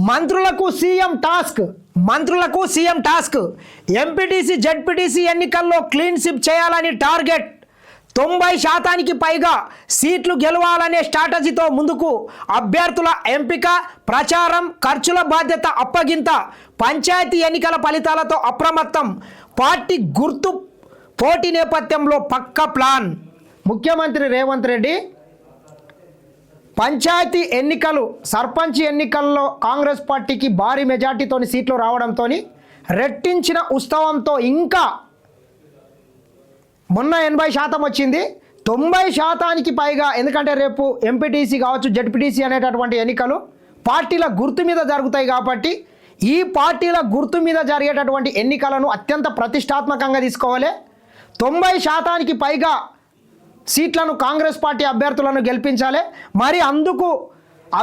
మంత్రులకు CM task MPTC ZPTC ఎన్నికల్లో clean sweep చేయాలని టార్గెట్ 90% పైగా సీట్లు గెలవాలనే స్ట్రాటజీతో ముందుకు అభ్యర్థుల ఎంపిక ప్రచారం ఖర్చుల బాధ్యత అప్పగింత పంచాయతీ ఎన్నికల ఫలితాలతో అప్రమత్తం పార్టీ గుర్తు పోటీ నేపథ్యంలో పక్కా ప్లాన్ ముఖ్యమంత్రి రేవంత్ రెడ్డి పంచాయతీ ఎన్నికలు సర్పంచ్ ఎన్నికల్లో కాంగ్రెస్ పార్టీకి భారీ మెజార్టీతో సీట్లు రావడంతో రెట్టించిన ఉత్సవంతో ఇంకా మొన్న 80% వచ్చింది 90% పైగా ఎందుకంటే రేపు ఎంపీటీసీ కావచ్చు జెడ్పీటీసీ అనేటటువంటి ఎన్నికలు పార్టీల గుర్తు మీద జరుగుతాయి కాబట్టి ఈ పార్టీల గుర్తు మీద జరిగేటటువంటి ఎన్నికలను అత్యంత ప్రతిష్టాత్మకంగా తీసుకోవాలి 90% పైగా సీట్లను కాంగ్రెస్ పార్టీ అభ్యర్థులను గెలిపించాలి మరి అందుకు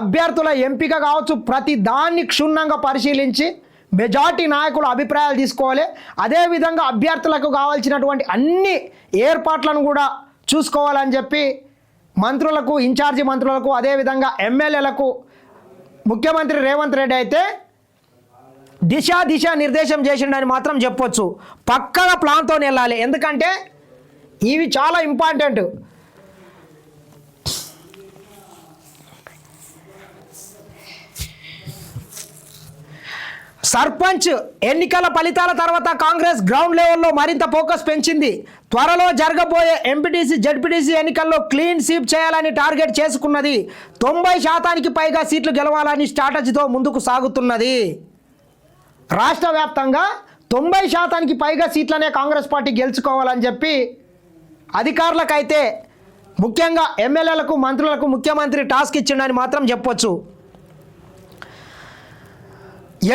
అభ్యర్థుల ఎంపిక కావచ్చు ప్రతి దాన్ని క్షుణ్ణంగా పరిశీలించి మెజార్టీ నాయకుల అభిప్రాయాలు తీసుకోవాలి అదేవిధంగా అభ్యర్థులకు కావాల్సినటువంటి అన్ని ఏర్పాట్లను కూడా చూసుకోవాలని చెప్పి మంత్రులకు ఇన్ఛార్జి మంత్రులకు అదేవిధంగా ఎమ్మెల్యేలకు ముఖ్యమంత్రి రేవంత్ రెడ్డి అయితే దిశ నిర్దేశం చేసిండని మాత్రం చెప్పొచ్చు పక్కగా ప్లాన్తో వెళ్ళాలి ఎందుకంటే ఇవి చాలా ఇంపార్టెంట్ సర్పంచ్ ఎన్నికల ఫలితాల తర్వాత కాంగ్రెస్ గ్రౌండ్ లెవెల్లో మరింత ఫోకస్ పెంచింది త్వరలో జరగబోయే ఎంపీటీసీ జెడ్పీటీసీ ఎన్నికల్లో క్లీన్ స్వీప్ చేయాలని టార్గెట్ చేసుకున్నది 90% పైగా సీట్లు గెలవాలని స్ట్రాటజీతో ముందుకు సాగుతున్నది రాష్ట్ర వ్యాప్తంగా 90% పైగా సీట్లనే కాంగ్రెస్ పార్టీ గెలుచుకోవాలని చెప్పి అధికారులకైతే ముఖ్యంగా ఎమ్మెల్యేలకు మంత్రులకు ముఖ్యమంత్రి టాస్క్ ఇచ్చిండని మాత్రం చెప్పొచ్చు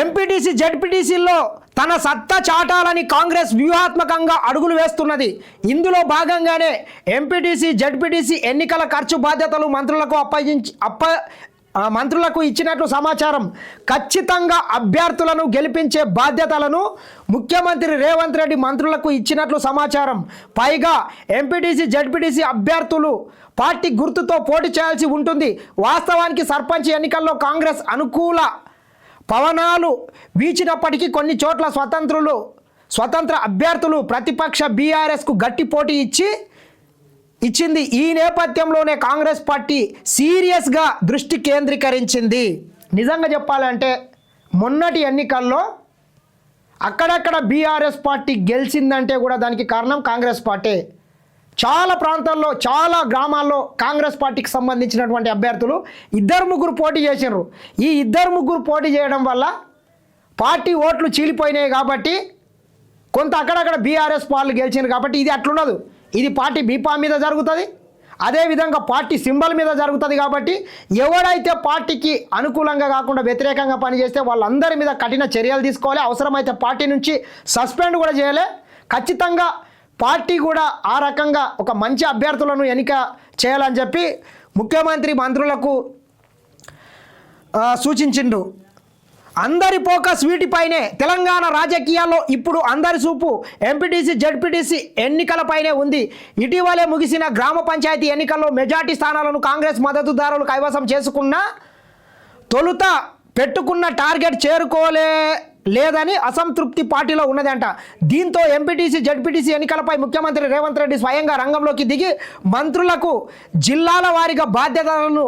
ఎంపీటీసీ జెడ్పీటీసీల్లో తన సత్తా చాటాలని కాంగ్రెస్ వ్యూహాత్మకంగా అడుగులు వేస్తున్నది ఇందులో భాగంగానే ఎంపీటీసీ జెడ్పీటీసీ ఎన్నికల ఖర్చు బాధ్యతలు మంత్రులకు ఇచ్చినట్లు సమాచారం ఖచ్చితంగా అభ్యర్థులను గెలిపించే బాధ్యతలను ముఖ్యమంత్రి రేవంత్ రెడ్డి మంత్రులకు ఇచ్చినట్లు సమాచారం పైగా ఎంపీటీసీ జెడ్పీటీసీ అభ్యర్థులు పార్టీ గుర్తుతో పోటీ చేయాల్సి ఉంటుంది వాస్తవానికి సర్పంచ్ ఎన్నికల్లో కాంగ్రెస్ అనుకూల పవనాలు వీచినప్పటికీ కొన్ని చోట్ల స్వతంత్ర అభ్యర్థులు ప్రతిపక్ష బీఆర్ఎస్కు గట్టి పోటీ ఇచ్చింది ఈ నేపథ్యంలోనే కాంగ్రెస్ పార్టీ సీరియస్గా దృష్టి కేంద్రీకరించింది నిజంగా చెప్పాలంటే మొన్నటి ఎన్నికల్లో అక్కడక్కడ బీఆర్ఎస్ పార్టీ గెలిచిందంటే కూడా దానికి కారణం కాంగ్రెస్ పార్టీ చాలా ప్రాంతాల్లో చాలా గ్రామాల్లో కాంగ్రెస్ పార్టీకి సంబంధించినటువంటి అభ్యర్థులు 2-3 పోటీ చేసినారు ఈ 2-3 పోటీ చేయడం వల్ల పార్టీ ఓట్లు చీలిపోయినాయి కాబట్టి కొంత అక్కడక్కడ బీఆర్ఎస్ వాళ్ళు గెలిచినారు కాబట్టి ఇది అట్లుండదు ఇది పార్టీ బీపా మీద జరుగుతుంది అదేవిధంగా పార్టీ సింబల్ మీద జరుగుతుంది కాబట్టి ఎవడైతే పార్టీకి అనుకూలంగా కాకుండా వ్యతిరేకంగా పనిచేస్తే వాళ్ళందరి మీద కఠిన చర్యలు తీసుకోవాలి అవసరమైతే పార్టీ నుంచి సస్పెండ్ కూడా చేయాలి ఖచ్చితంగా పార్టీ కూడా ఆ రకంగా ఒక మంచి అభ్యర్థులను ఎన్నిక చేయాలని చెప్పి ముఖ్యమంత్రి మంత్రులకు సూచించిండు అందరి ఫోకస్ వీటిపైనే తెలంగాణ రాజకీయాల్లో ఇప్పుడు అందరి చూపు ఎంపీటీసీ జెడ్పీటీసీ ఎన్నికలపైనే ఉంది ఇటీవలే ముగిసిన గ్రామ పంచాయతీ ఎన్నికల్లో మెజార్టీ స్థానాలను కాంగ్రెస్ మద్దతుదారులు కైవసం చేసుకున్న తొలుత పెట్టుకున్న టార్గెట్ లేదని అసంతృప్తి పార్టీలో ఉన్నదంట దీంతో ఎంపీటీసీ జెడ్పీటీసీ ఎన్నికలపై ముఖ్యమంత్రి రేవంత్ రెడ్డి స్వయంగా రంగంలోకి దిగి మంత్రులకు జిల్లాల వారీగా బాధ్యతలను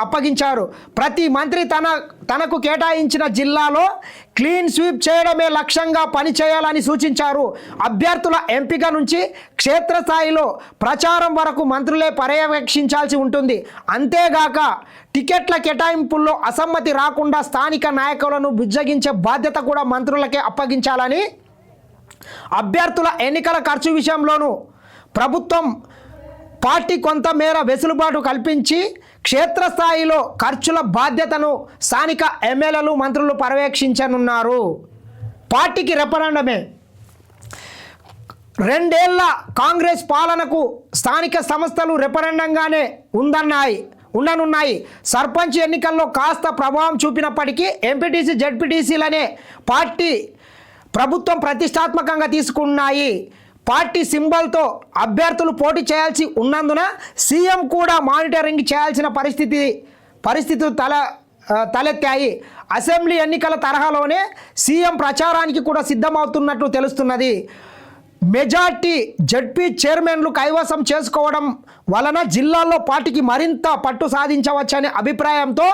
అప్పగించారు ప్రతి మంత్రి తనకు కేటాయించిన జిల్లాలో క్లీన్ స్వీప్ చేయడమే లక్ష్యంగా పనిచేయాలని సూచించారు అభ్యర్థుల ఎంపిక నుంచి క్షేత్రస్థాయిలో ప్రచారం వరకు మంత్రులే పర్యవేక్షించాల్సి ఉంటుంది అంతేగాక టికెట్ల కేటాయింపుల్లో అసమ్మతి రాకుండా స్థానిక నాయకులను బుజ్జగించే బాధ్యత కూడా మంత్రులకే అప్పగించాలని అభ్యర్థుల ఎన్నికల ఖర్చు విషయంలోనూ ప్రభుత్వం పార్టీ కొంతమేర వెసులుబాటు కల్పించి క్షేత్రస్థాయిలో ఖర్చుల బాధ్యతను స్థానిక ఎమ్మెల్యేలు మంత్రులు పర్యవేక్షించనున్నారు పార్టీకి రెఫరెండమే 2 ఏళ్ల కాంగ్రెస్ పాలనకు స్థానిక సంస్థలు రెఫరెండంగానే ఉండనున్నాయి సర్పంచ్ ఎన్నికల్లో కాస్త ప్రభావం చూపినప్పటికీ ఎంపీటీసీ జెడ్పీటీసీలనే ప్రభుత్వం ప్రతిష్టాత్మకంగా తీసుకున్నాయి పార్టీ సింబల్తో అభ్యర్థులు పోటీ చేయాల్సి ఉన్నందున సీఎం కూడా మానిటరింగ్ చేయాల్సిన పరిస్థితులు తలెత్తాయి. అసెంబ్లీ ఎన్నికల తరహాలోనే సీఎం ప్రచారానికి కూడా సిద్ధమవుతున్నట్లు తెలుస్తున్నది. మెజార్టీ జడ్పీ చైర్మన్లు కైవసం చేసుకోవడం వలన జిల్లాల్లో పార్టీకి మరింత పట్టు సాధించవచ్చనే అభిప్రాయంతో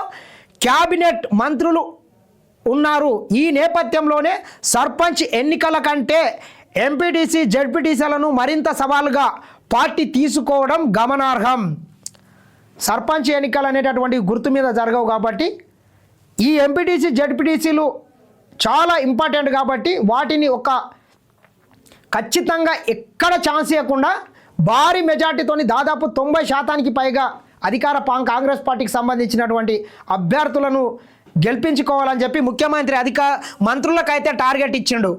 క్యాబినెట్ మంత్రులు ఉన్నారు. ఈ నేపథ్యంలోనే సర్పంచ్ ఎన్నికల కంటే ఎంపీటీసీ జడ్పీటీసీలను మరింత సవాలుగా పార్టీ తీసుకోవడం గమనార్హం. సర్పంచ్ ఎన్నికలు అనేటటువంటి గుర్తు మీద జరగవు కాబట్టి ఈ ఎంపీటీసీ జడ్పీటీసీలు చాలా ఇంపార్టెంట్ కాబట్టి వాటిని ఖచ్చితంగా ఎక్కడ ఛాన్స్ ఇవ్వకుండా భారీ మెజార్టీతోని దాదాపు 90% పైగా అధికార కాంగ్రెస్ పార్టీకి సంబంధించినటువంటి అభ్యర్థులను గెలిపించుకోవాలని చెప్పి ముఖ్యమంత్రి మంత్రులకైతే టార్గెట్ ఇచ్చిండు.